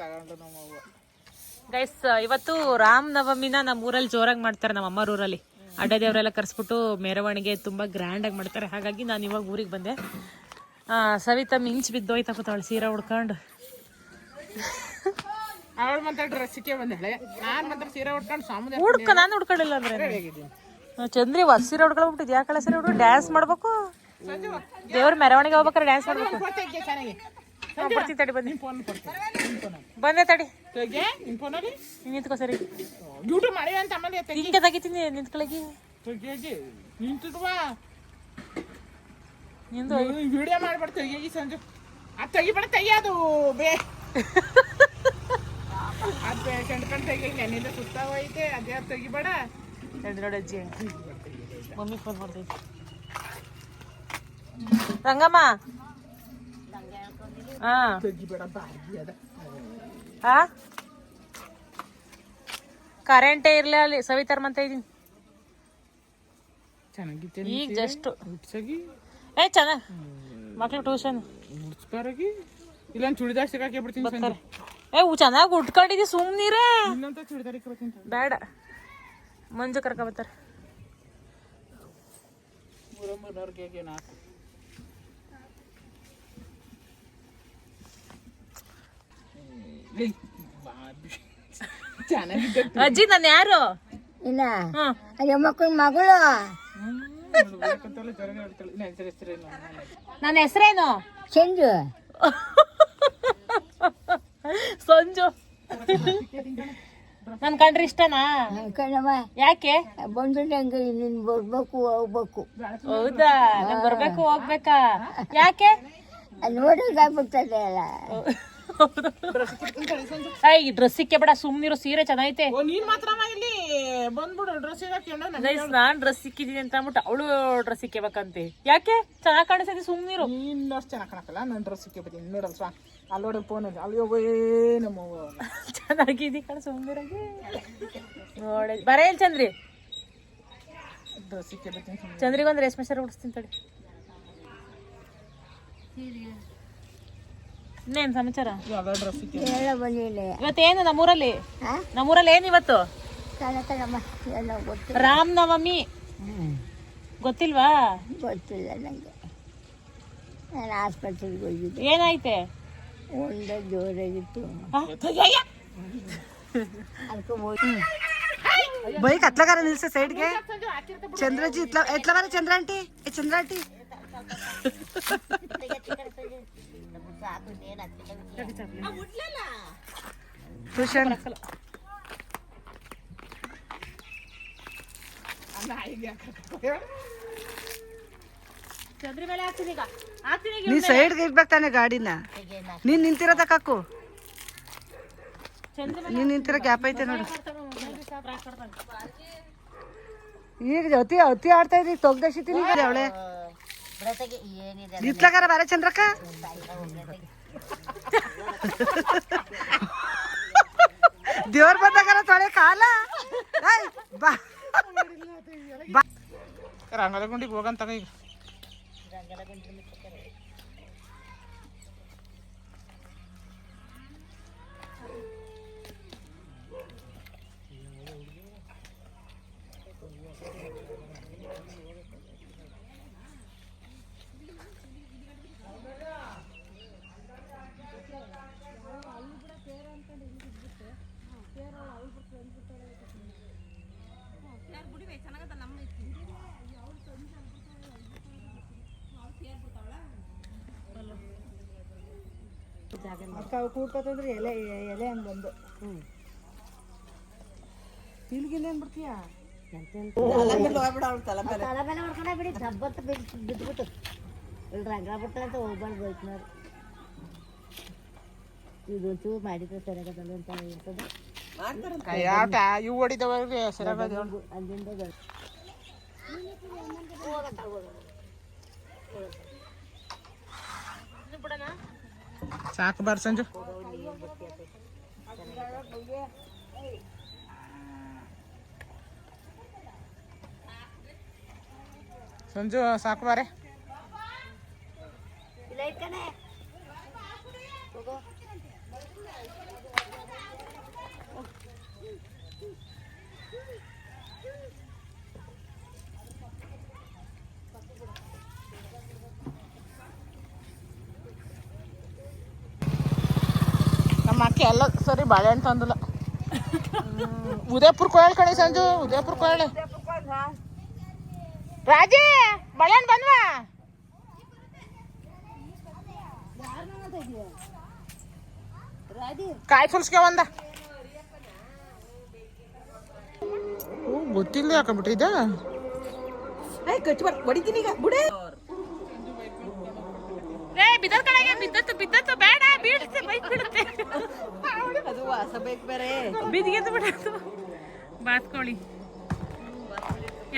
ತಗೊಂಡು ನಮ್ಮವ್ವ. ಗೈಸ್, ಇವತ್ತು ರಾಮ್ ನವಮಿನ ನಮ್ಮ ಊರಲ್ಲಿ ಜೋರಾಗಿ ಮಾಡ್ತಾರೆ. ನಮ್ಮ ಅಮ್ಮರ ಊರಲ್ಲಿ ಅಡ್ಡ ದೇವರೆಲ್ಲ ಕರೆಸ್ಬಿಟ್ಟು ಮೆರವಣಿಗೆ ತುಂಬ ಗ್ರ್ಯಾಂಡಾಗಿ ಮಾಡ್ತಾರೆ. ಹಾಗಾಗಿ ನಾನು ಇವಾಗ ಊರಿಗೆ ಬಂದೆ. ಸವಿತಾ ಮಿಂಚು ಬಿದ್ದೋಯ್ತಾ ಕೂತಾಳೆ ಸೀರೆ ಉಡ್ಕೊಂಡು. ಅವಳು ಮಾತ್ರ ಡ್ರೆಸ್ಸಿಗೆ ಬಂದಾಳೆ, ನಾನು ಮಾತ್ರ ಸೀರೆ ಉಡ್ಕೊಂಡು ಸಾಮೂಹಿಕ ನಾನು ಉಡ್ಕೊಳ್ಳಿಲ್ಲ ಅಂದ್ರೆ ಚಂದ್ರಿ ಹೊಸ ಸೀರೆ ಉಡ್ಕೊಳ್ಬಿಟ್ಟಿದ್. ಯಾಕಲ್ಲ ಸೀರೆ ಉಡ್ಕೊಂಡು ಡ್ಯಾನ್ಸ್ ಮಾಡ್ಬೇಕು, ದೇವ್ರ ಮೆರವಣಿಗೆ ಹೋಗ್ಬೇಕಾರೆ ಡ್ಯಾನ್ಸ್ ಮಾಡ್ಬೇಕು. ಬರ್ತೀನಿ ತಡಿ, ಬನ್ನಿ ಬಂದೆ ತಡಿ, ನಿಂತ್ಕೋ ಸರಿ. ಡ್ಯೂಟಿ ಮಾಡಿ ಅಂತ ಆಮೇಲೆ ಹಿಂಗೆ ತೆಗಿತೀನಿ ನಿಂತ್ಕೊಳಗಿ. ನಿಂದು ವಿಡಿಯೋ ಮಾಡ್ಬಿಟ್ಟು ತೆಗಿ ಸಂಜು. ಅದು ತೆಗಿಬೇಡ, ತೆಗಿಯೋದು ಬೇ ಅದು ಕಂಡ್ಕೊಂಡು ತೆಗಿ. ನೆನ್ನಿಂದ ಸುತ್ತಾವೈತೆ, ಅದೇ ಅದು ತೆಗಿಬೇಡ. ನೋಡಿ ಅಜ್ಜಿ, ಮಮ್ಮಿ ಫೋನ್ ಮಾಡ್ತೈತಿ. ರಂಗಮ್ಮ, ತೆಗಿಬೇಡ ಬಾಗಿ ಅದ. ಕರೆಂಟೇ ಇರ್ಲಿ ಅಲ್ಲಿ ಸವಿತಾರ ಮಂತ ಇದೀನಿ. ಚೆನ್ನಾಗಿತ್ತು ಈಗ ಜಸ್ಟ್ ಹುಡ್ಸಾಗಿ ಚೆನ್ನಾಗಿ ಮಕ್ಳು ಟ್ಯೂಷನ್ ಮುಡ್ಸ್ಬಾರಾಗಿ ಇಲ್ಲ ಚೂಡಿದಾರ್ ಸಿಗಾಕಿ ಬಿಡ್ತೀನಿ. ಚೆನ್ನಾಗಿ ಉಟ್ಕೊಂಡಿದ್ದಿ ಸುಮ್ನಿರೇ. ಇನ್ನೊಂತ ಚೂಡಿದಾರಿ ಬೇಡ, ಮಂಜು ಕರ್ಕ ಬರ್ತಾರೆ. ಅಜ್ಜಿ ನಾನು ಯಾರು? ಇಲ್ಲ ಮಕ್ಕಳ ಮಗಳು. ನನ್ನ ಹೆಸರೇನು? ಸಂಜು. ಸಂಜು ನನ್ ಕಂಡ್ರೆ ಇಷ್ಟನಾ? ಕಣಮ್ಮ, ಯಾಕೆ? ಬಂದು ನಂಗೆ ನೀನ್ ಬರ್ಬೇಕು ಹೋಗ್ಬೇಕು. ಹೌದಾ? ನಾನು ಬರ್ಬೇಕು ಹೋಗ್ಬೇಕಾ? ಯಾಕೆ? ನೋಡೋದಾಗ್ಬಿಡ್ತದೆ ಅಲ್ಲ. ಈ ಡ್ರೆಸ್ಸಿಗೆ ಬೇಡ, ಸುಮ್ನಿರೋ. ಸೀರೆ ಚೆನ್ನಾಗೈತೆ. ನೀನ್ ಮಾತ್ರ ಇಲ್ಲಿ ಬಂದ್ಬಿಡು ಡ್ರೆಸ್ ನಾನ್ ಡ್ರೆಸ್ ಸಿಕ್ಕಿದೀನಿ ಅಂತ ಅಂದ್ಬಿಟ್ಟು ಅವಳು ಡ್ರೆಸ್ ಸಿಕ್ಕಬೇಕಂತೆ. ಯಾಕೆ? ಚೆನ್ನಾಗ್ ಕಾಣಿಸ್ತೈತಿ, ಸುಮ್ನಿರು. ನೀನ್ ಅಷ್ಟು ಚೆನ್ನಾಗಿ ಕಾಣಕಲ್ಲ, ನಾನು ಡ್ರೆಸ್ ಸಿಕ್ಕಬಿದ್ದೀನಿ. ನೋಡಲ್ ಸ್ವಾ ಅಲ್ಲೋಡ ಫೋನಲ್ಲಿ ಅಲ್ಲಿ ನಮ್ಮ ಚೆನ್ನಾಗಿದಿ ಕಣ, ಸುಮ್ನಿರಾಗಿ ನೋಡ. ಬರ ಇಲ್ಲ ಚಂದ್ರಿ, ಡ್ರೆಸ್ ಸಿಕ್ಕಬಿಡ್ತೀನಿ. ಚಂದ್ರಿಗೊಂದು ರೇಷ್ಮೆ ಸೀರೆ ಉಡಿಸ್ತೀನಿ ತಡಿ. ಇನ್ನೇನು ಸಮಾಚಾರ? ಇವತ್ತೇನು ನಮ್ಮೂರಲ್ಲಿ? ನಮ್ಮೂರಲ್ಲಿ ಏನು ಇವತ್ತು? ರಾಮ್ ನವಮಿ. ಗೊತ್ತಿಲ್ವಾ? ಗೊತ್ತಿಲ್ಲ ನಂಗೆ. ನಾನು ಆಸ್ಪತ್ರೆಗೆ ಹೋಗಿದ್ದೆ. ಏನಾಯ್ತೆ? ಒಂದು ಜೋರಾಗಿತ್ತು. ಬೈಕ್ ಅತ್ಲಗಾರ ನಿಲ್ಸ ಸೈಡ್ಗೆ. ಚಂದ್ರಜಿ ಎತ್ಲಗಾರ. ಚಂದ್ರ ಆಂಟಿ, ಚಂದ್ರ ಆಂಟಿ. ಟ್ಯೂಷನ್ ನೀ ಸೈಡ್ಗೆ ಇರ್ಬೇಕು ತಾನೆ ಗಾಡಿನ. ನೀನ್ ನಿಂತಿರೋದಕ್ಕೆ ಹಾಕು. ನೀನ್ ನಿಂತಿರೋ ಗ್ಯಾಪ್ ಐತೆ ನೋಡು. ಈಗ ಅತಿ ಅತಿ ಆಡ್ತಾ ಇದ್ರಿ. ತೊಗ್ದಶಿತೀನಿ ಅವಳೆ ಇತ್ಲಗಾರ ಬಾರ ಚಂದ್ರಕ್ಕ. ದೇವ್ರ ಬಂದಾಗಾರ ತೊಳೆ ಕಾಲ. ರಂಗದ ಗುಂಡಿಗೆ ಹೋಗಂತ ಈಗ. ಕೂಡ್ಕೊತಂದ್ರೆ ಎಲೆ ಎಲೆ ಹಂಗೆ ಬಂದು ಇಲ್ಗಿಲ್ಲ ಅಂದ್ಬಿಡ್ತೀಯ. ತಲೆಮೇಲೆ ಹೊಡ್ಕೊಂಡ ಬಿಡಿ, ದಬ್ಬತ್ತ ಬಿದ್ಬಿಟ್ಟು ಇಲ್ಲಿ ರಂಗ ಬಿಡ್ತಾರೆ ಅಂತ ಹೋಗ್ಬಾರ್ದು ಬೈಕ್ನವ್ರು. ಇದು ಚೂರು ಮಾಡಿದ್ರೆ ಸರಿಯಾಗಲ್ಲ ಅಂತ ಹೇಳ್ತದೆ. ಇವು ಹೊಡಿದವ್ರಿಗೆ ಅಲ್ಲಿಂದ ಸಾಕು ಬಾರ ಸಂಜು. ಸಂಜು ಸಾಕು ಬಾರೆ. ಹೋಗೋ ನಮ್ಮ ಅಕ್ಕ ಎಲ್ಲ ಸರಿ ಬಾಳೆಹಣ್ಣು ತಂದಿಲ್ಲ. ಉದಯಪುರ ಕೋಯಲ್ ಕಣೆ ಸಂಜು, ಉದಯಪುರ ಕೋಯಲ್. ರಾಜೇ ಬಾಳೆಹಣ್ಣು ಬಂದ್ವಾ? ಕಾಯಿ ಸುಲ್ಸ್ಕೆ ಒಂದ. ಗೊತ್ತಿಲ್ಲ ಯಾಕಬಿಟ್ರಿ ಇದ. ಹೊಡಿತೀನಿ ಈಗ ಬಿಡು. ಬಿದ್ದತ್ತು ಬಿದ್ದತ್ತು ಬೇಡ ಬೀಳುತ್ತೆ, ಬೈಕ್ ಬೀಳುತ್ತೆ. ಅದು ವಾಸ ಬೇಕು ಬೇರೆ. ಬಿದ್ದಿಗೆದ್ದು ಬಿಡತ್ತು. ಬಾತ್ಕೋಳಿ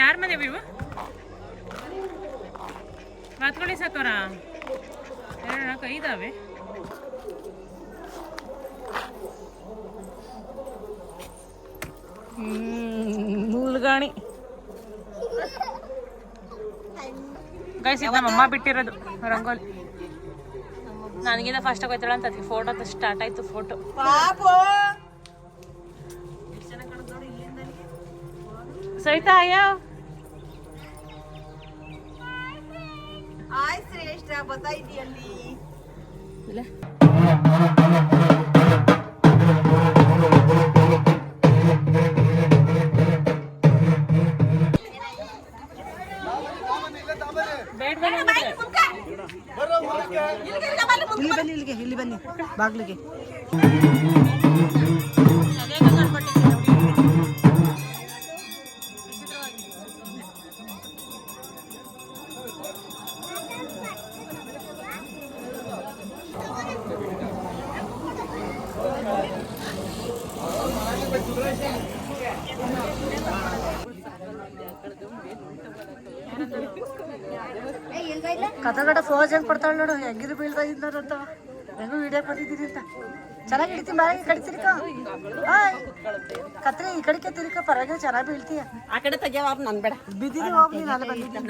ಯಾರ ಮನೆ ಇವು? ಬಾತ್ಕೋಳಿ ಸಾಕೋರ 2 ಇದಾವೆ. ಮುಳ್ಗಾಣಿ ಗೈಸ್, ಇದು ನಮ್ಮಮ್ಮ ಬಿಟ್ಟಿರೋದು ರಂಗೋಲಿ. ನನಗಿಂತ ಫಸ್ಟ್ ಹೋಗ್ತಾಳ ಅಂತ ಅದಕ್ಕೆ ಫೋಟೋ ಅಂತ ಸ್ಟಾರ್ಟ್ ಆಯ್ತು. ಫೋಟೋ ಸವಿತಾ ಅಯ್ಯೋ ಆಯ್ ಶ್ರೇಷ್ಠ ಬತ್ತಾಯ್ತಿಯಲ್ಲಿ ಇಲ್ಲಿ ಬನ್ನಿ ಬಾಗ್ಲಿಗೆ. ಕಥಗಡ ಫೋಜ್ ಹೆಂಗ್ ಕೊಡ್ತಾಳ ನೋಡು, ಹೆಂಗಿರು ಬೀಳ್ತಾ ಇದ್ದಾರಂತ. ಹೆಂಗು ವಿಡಿಯೋ ಬಂದಿದ್ದೀರಿ ಅಂತ ಚೆನ್ನಾಗಿ ಹಿಡಿತೀನಿ. ಬಾಯಿ ಕಡೆ ತಿರ್ಕ, ಕತ್ರಿ ಈ ಕಡೆಗೆ ತಿರ್ಕ, ಪರವಾಗಿಲ್ಲ ಚೆನ್ನಾಗಿ ಬೀಳ್ತೀಯ. ಆ ಕಡೆ ತೆಗಿಯವ ನನ್ ಬೇಡ, ಬಿದ್ದಿದ್ದು ಹೋಗ್ಲಿ. ನಾನು ಬಂದಿದ್ದೆ,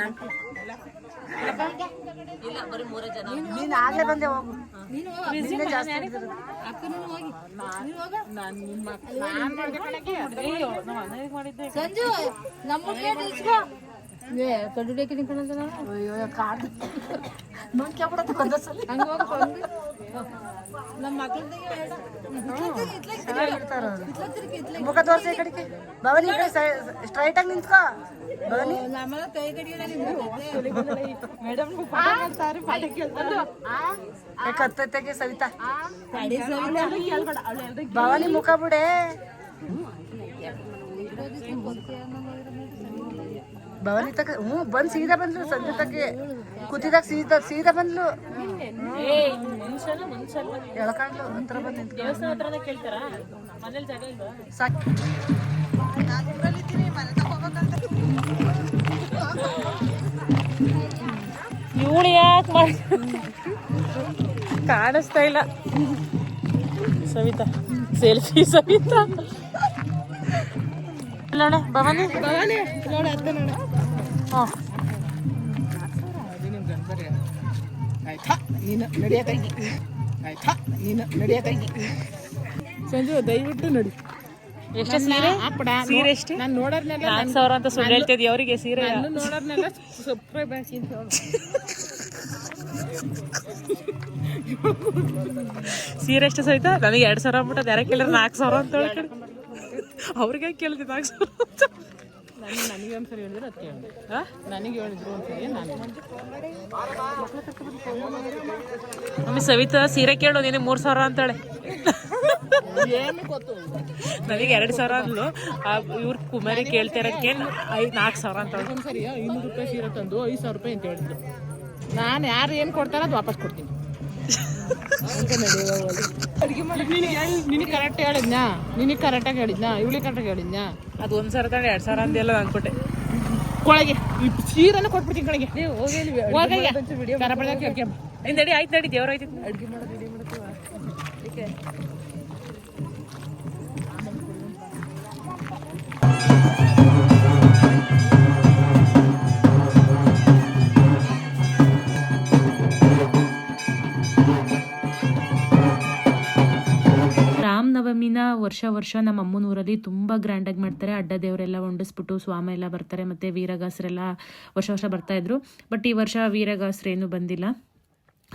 ನೀನ್ ಆಗ್ಲೇ ಬಂದೆ, ಹೋಗು. ಜಾಸ್ತಿ ಸಂಜು ನಮ್ಮ ಮುಖ ತೋರ್ಸಿ ಕಡೆಗೆ. ಭವನಿ ಈ ಕಡೆ ಸ್ಟ್ರೈಟ್ ಆಗಿ ನಿಂತ್ಕೋ. ಭವನಿ ಕತ್ತತೆಗೆ ಸವಿತಾ. ಭವನಿ ಮುಖ ಬಿಡೆ. ಭವನಿ ತಕ ಬಂದ್ ಸೀದಾ ಬಂದ್ಲು. ಸಂಜೆ ತಕ್ಕೆ ಕೂತಿದಾಗ ಸೀದಾ ಬಂದ್ಲು. ಎಳ್ಕಾಂಡ್ಲು ಹತ್ರ ಬಂದ್ ಸಾಕು. ಇವಳು ಯಾಕೆ ಮಾಡಿ ಕಾಣಿಸ್ತಾ ಇಲ್ಲ. ಸವಿತಾ ಸೆಲ್ಫಿ ಸವಿತಾ. ನೋಡ ಭವಾನಿ ಸಂಜು ದಯವಿಟ್ಟು ನೋಡಿ. ಎಷ್ಟು ಸೀರೆ? ಸೀರೆ ಎಷ್ಟು? ನಾನು ನೋಡೋರ್ನೆಲ್ಲ 4,000 ಅಂತ ಸುಳ್ಳು ಹೇಳ್ತಿದ್ವಿ ಅವರಿಗೆ. ಸೀರೆ ನೋಡೋರ್ನೆಲ್ಲ ಸಬ್ಸ್ಕ್ರೈಬ್ ಹಾಕಿ ಅಂತ ಸೀರೆ ಎಷ್ಟು ಸಹಿತ? ನನಗೆ 2,000 ಅಂದ್ಬಿಟ್ಟು ಯಾರ ಕೇಳಿದ್ರೆ 4,000 ಅಂತ ಹೇಳಿ. ಅವ್ರಿಗೆ ಕೇಳ್ತಿದ್ದೆ 4,000 ಅಂತ. ನನಗೆ ಒಂದ್ಸರಿ ಹೇಳಿದ್ರೆ ಅದಕ್ಕೆ ಹೇಳಿದೆ. ನನಗೆ ಹೇಳಿದ್ರು ಒಂದ್ಸರಿ ನಾನು ಮಮ್ಮಿ ಸವಿತಾ ಸೀರೆ ಕೇಳು, ನೀನು 3,000 ಅಂತೇಳಿ. ಏನು ಗೊತ್ತು, ನನಗೆ 2,000 ಅಂದ್ಲು. ಇವ್ರ ಕುಮಾರಿ ಕೇಳ್ತಿರೋದಕ್ಕೆ 4,000 ಅಂತ. ಒಂದ್ಸರಿ 200 ರೂಪಾಯಿ ಸೀರೆ ತಂದು 5,000 ರೂಪಾಯಿ ಅಂತ ಹೇಳಿದ್ರು. ನಾನು ಯಾರು ಏನು ಕೊಡ್ತಾರೋ ಅದು ವಾಪಸ್ ಕೊಡ್ತೀನಿ. ಅಡುಗೆ ಮಾಡಿ ನಿನಗೆ ಕರೆಕ್ಟ್ ಹೇಳಿದ್ನಾ? ನಿನಗೆ ಕರೆಕ್ಟಾಗಿ ಹೇಳಿದ್ನಾ? ಇವಳಿಗೆ ಕರೆಕ್ಟಾಗಿ ಹೇಳಿದ್ನಾ? ಅದು 1,000 ತಾಳೆ 2,000 ಅಂದೆಲ್ಲ ಅನ್ಕೊಟ್ಟೆ. ಕೊಳಗೆ ಈ ಸೀರೆನ ಕೊಟ್ಬಿಡ್ತೀನಿ ಕಡೆಗೆ. ನಡಿ ಆಯ್ತು, ನಡಿ ದೇವ್ರ ಆಯ್ತು. ಅಡುಗೆ ಮಾಡೋದು ವಿಡಿಯೋ ಮಾಡ್ತೀವ. ಶ್ರೀರಾಮನವಮಿನ ವರ್ಷ ನಮ್ಮ ಅಮ್ಮನೂರಲ್ಲಿ ತುಂಬ ಗ್ರ್ಯಾಂಡಾಗಿ ಮಾಡ್ತಾರೆ. ಅಡ್ಡ ದೇವರೆಲ್ಲ ಹೊಂಡಿಸ್ಬಿಟ್ಟು ಸ್ವಾಮಿ ಎಲ್ಲ ಬರ್ತಾರೆ, ಮತ್ತು ವೀರಗಾಸರೆಲ್ಲ ವರ್ಷ ಬರ್ತಾಯಿದ್ರು. ಬಟ್ ಈ ವರ್ಷ ವೀರಗಾಸರೇನು ಬಂದಿಲ್ಲ,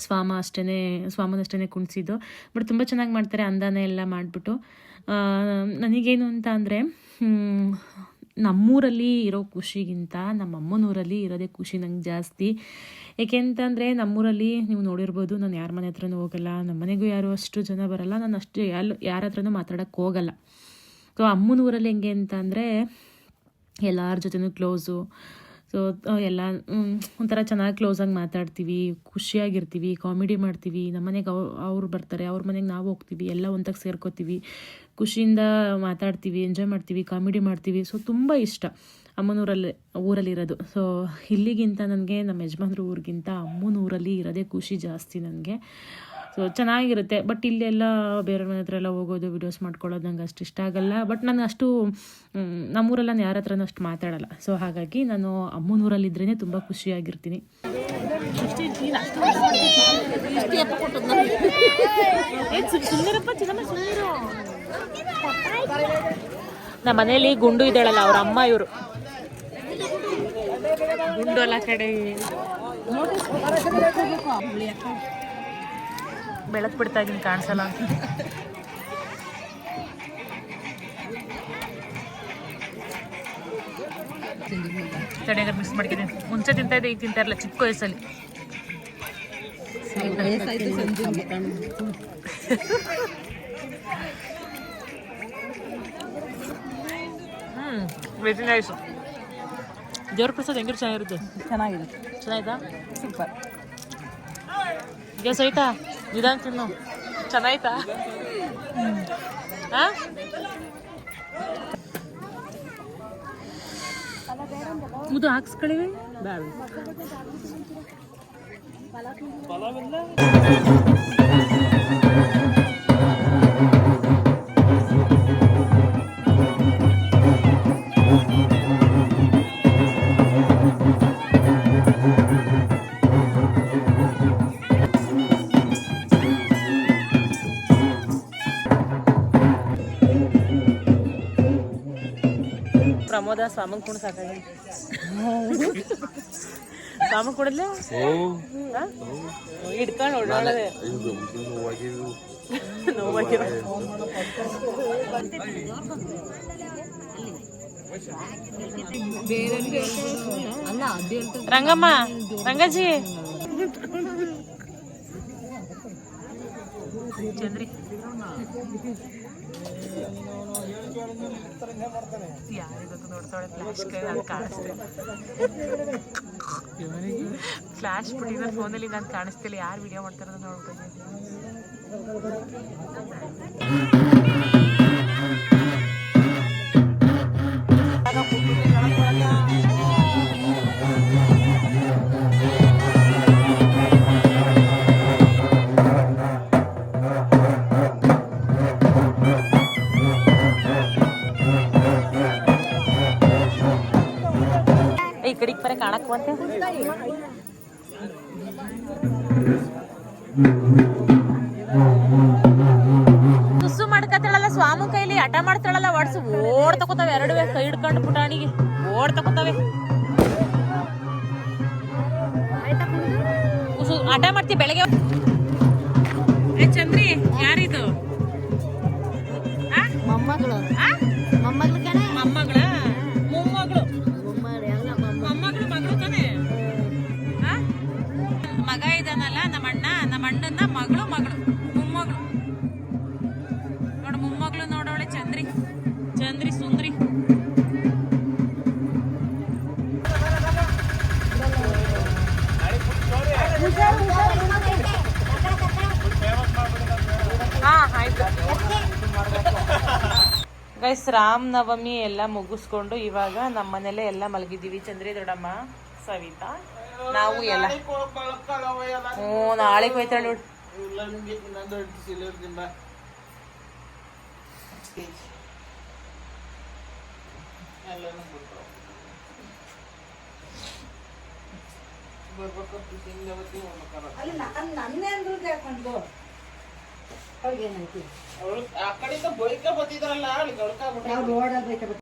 ಸ್ವಾಮನಷ್ಟೇ ಕುಣಿಸಿದ್ದು. ಬಟ್ ತುಂಬ ಚೆನ್ನಾಗಿ ಮಾಡ್ತಾರೆ, ಅಂದಾನೆ ಎಲ್ಲ ಮಾಡಿಬಿಟ್ಟು. ನನಗೇನು ಅಂತ ಅಂದರೆ, ನಮ್ಮೂರಲ್ಲಿ ಇರೋ ಖುಷಿಗಿಂತ ನಮ್ಮ ಅಮ್ಮನೂರಲ್ಲಿ ಇರೋದೇ ಖುಷಿ ನಂಗೆ ಜಾಸ್ತಿ. ಏಕೆಂತಂದರೆ ನಮ್ಮೂರಲ್ಲಿ ನೀವು ನೋಡಿರ್ಬೋದು, ನಾನು ಯಾರ ಮನೆ ಹತ್ರನೂ ಹೋಗಲ್ಲ, ನಮ್ಮ ಮನೆಗೂ ಯಾರು ಅಷ್ಟು ಜನ ಬರಲ್ಲ, ನಾನು ಅಷ್ಟು ಯಾರ ಹತ್ರನೂ ಮಾತಾಡೋಕ್ಕೆ ಹೋಗಲ್ಲ. ಸೊ ಅಮ್ಮನೂರಲ್ಲಿ ಹೆಂಗೆ ಅಂತ ಅಂದರೆ ಎಲ್ಲರ ಜೊತೆನೂ ಕ್ಲೋಸು. ಸೊ ಎಲ್ಲ ಒಂಥರ ಚೆನ್ನಾಗಿ ಕ್ಲೋಸಾಗಿ ಮಾತಾಡ್ತೀವಿ, ಖುಷಿಯಾಗಿರ್ತೀವಿ, ಕಾಮಿಡಿ ಮಾಡ್ತೀವಿ. ನಮ್ಮ ಮನೆಗೆ ಅವ್ರು ಬರ್ತಾರೆ, ಅವ್ರ ಮನೆಗೆ ನಾವು ಹೋಗ್ತೀವಿ, ಎಲ್ಲ ಒಂತಾಗ ಸೇರ್ಕೋತೀವಿ, ಖುಷಿಯಿಂದ ಮಾತಾಡ್ತೀವಿ, ಎಂಜಾಯ್ ಮಾಡ್ತೀವಿ, ಕಾಮಿಡಿ ಮಾಡ್ತೀವಿ. ಸೊ ತುಂಬ ಇಷ್ಟ ಊರಲ್ಲಿರೋದು. ಸೊ ಇಲ್ಲಿಗಿಂತ ನನಗೆ ನಮ್ಮ ಯಜಮಾನ್ರ ಊರಿಗಿಂತ ಅಮ್ಮನೂರಲ್ಲಿ ಇರೋದೇ ಖುಷಿ ಜಾಸ್ತಿ ನನಗೆ. ಸೊ ಚೆನ್ನಾಗಿರುತ್ತೆ. ಬಟ್ ಇಲ್ಲೆಲ್ಲ ಬೇರೆಯವ್ರ ಮನೆ ಹತ್ರ ಎಲ್ಲ ಹೋಗೋದು, ವಿಡಿಯೋಸ್ ಮಾಡ್ಕೊಳ್ಳೋದು ನಂಗೆ ಅಷ್ಟು ಇಷ್ಟ ಆಗಲ್ಲ. ಬಟ್ ನಾನು ಅಷ್ಟು ನಮ್ಮೂರಲ್ಲಿ ನಾನು ಯಾರ ಹತ್ರನೂ ಅಷ್ಟು ಮಾತಾಡಲ್ಲ. ಸೊ ಹಾಗಾಗಿ ನಾನು ಅಮ್ಮನೂರಲ್ಲಿದ್ರೇ ತುಂಬ ಖುಷಿಯಾಗಿರ್ತೀನಿ. ನಮ್ಮ ಮನೇಲಿ ಗುಂಡು ಇದ್ದಾಳಲ್ಲ, ಅವ್ರ ಅಮ್ಮ ಇವರು. ಗುಂಡು ಅಲ್ಲ ಕಡೆ, ಬೆಳಕು ಬಿಡ್ತಾ ಇದ್ದೀನಿ, ಕಾಣಿಸಲ್ಲ ಅಂತ. ತಡೆಯಾಗ ಮಿಕ್ಸ್ ಮಾಡ್ಕಿದ್ದೀನಿ. ಮುಂಚೆ ತಿಂತಾ ಇದ್ದೆ, ಈಗ ತಿಂತಾ ಇರಲ್ಲ, ಚಿಕ್ಕ ವಯಸ್ಸಲ್ಲಿ. Veg nice. ದೇವ್ರ ಪ್ರಸಾದ ಹೆಂಗಿರು ಚೆನ್ನಾಗಿರುತ್ತೆ? ಚೆನ್ನಾಗಿದಾ? ಸೂಪರ್. ಗ್ಯಾಸ್ ಆಯ್ತಾ? ನಿಧಾನ ತಿನ್ನು. ಚೆನ್ನಾಯ್ತಾ? ಹಾಂ, ಮುದು ಹಾಕ್ಸ್ಕೊಳ್ಳಿವಿ ಬೇಡ. ಪ್ರಮೋದ ಸ್ವಾಮಂಗ್ ಕುಣ ಸಾಕಾಗಿ ಸ್ವಾಮಂಗ್ ಕುಡಲೇ ಹಿಡ್ಕೊಂಡು ಓಡಾಡೋದೆ ನೋವಾಗಿರೋ. ರಂಗಮ್ಮ, ರಂಗಜಿ, ಚಂದ್ರಿ ಯಾರಿಗೊತ್ತು ನೋಡ್ತಾಳೆ. ಫ್ಲಾಶ್ ಕೈ ಅದು ಕಾಣಿಸ್ತಿಲ್ಲ, ಫ್ಲಾಶ್ ಬಿಟ್ಟಿದ್ರೆ ಫೋನಲ್ಲಿ ನಾನು ಕಾಣಿಸ್ತಿಲ್ಲ. ಯಾರು ವಿಡಿಯೋ ಮಾಡ್ತಾರ ನೋಡ್ಬೇಕು. ಈ ಕಡೆಗೆ ಬರ ಕಾಣಕ್ ಬಂತೆ. ಸುಸ್ಸು ಮಾಡ್ಕತ್ತಾಳಲ್ಲ ಸ್ವಾಮಿ ಕೈಲಿ, ಹಠ ಮಾಡ್ತಾಳಲ್ಲ, ಒಡ್ಸು ಓಡ್ ತಕೋತಾವೆ. ಎರಡುವೆ ಕೈ ಹಿಡ್ಕೊಂಡು ಪುಟಾಣಿಗೆ ಓಡ್ ತಕೋತಾವೆ. ಹಠ ಮಾಡ್ತೀವಿ ಬೆಳಗ್ಗೆ. ಚಂದ್ರಿ ಯಾರಿದು? ಮೊಮ್ಮಗಳು ಮೊಮ್ಮಗಳು ಕಣ, ಮೊಮ್ಮಗಳ ಮೊಮ್ಮಗಳು, ಮೊಮ್ಮಗಳು ಮಗಳು ತಾನೆ. ಮಗ ಇದಾನಲ್ಲ ನಮ್ಮ ಅಣ್ಣನ ಮಗಳು ಮೊಮ್ಮಗಳು ನೋಡು. ಮೊಮ್ಮಗಳು ನೋಡೋಳೆ ಚಂದ್ರಿ ಸುಂದ್ರಿ. ಆಯ್ತು ಗೈಸ್, ರಾಮನವಮಿ ಎಲ್ಲ ಮುಗಿಸ್ಕೊಂಡು ಇವಾಗ ನಮ್ಮ ಮನೇಲೆ ಎಲ್ಲ ಮಲಗಿದ್ದೀವಿ. ಚಂದ್ರಿ, ದೊಡ್ಡಮ್ಮ, ಸವಿತಾ, ನಾವು ಎಲ್ಲ. ನಾಳೆ ಹೋಯ್ತಾಳೆ ನೋಡಿ. ಅವ್ಳಿಗೆ ಏನಾಯ್ತು ಆ ಕಡೆಯಿಂದ ಬೈಕ ಬರ್ತಿದ್ರಲ್ಲ ಅಲ್ಲಿ ಗಳ್ಕ ನಾವು ರೋಡಲ್ಲಿ ಬೈಕ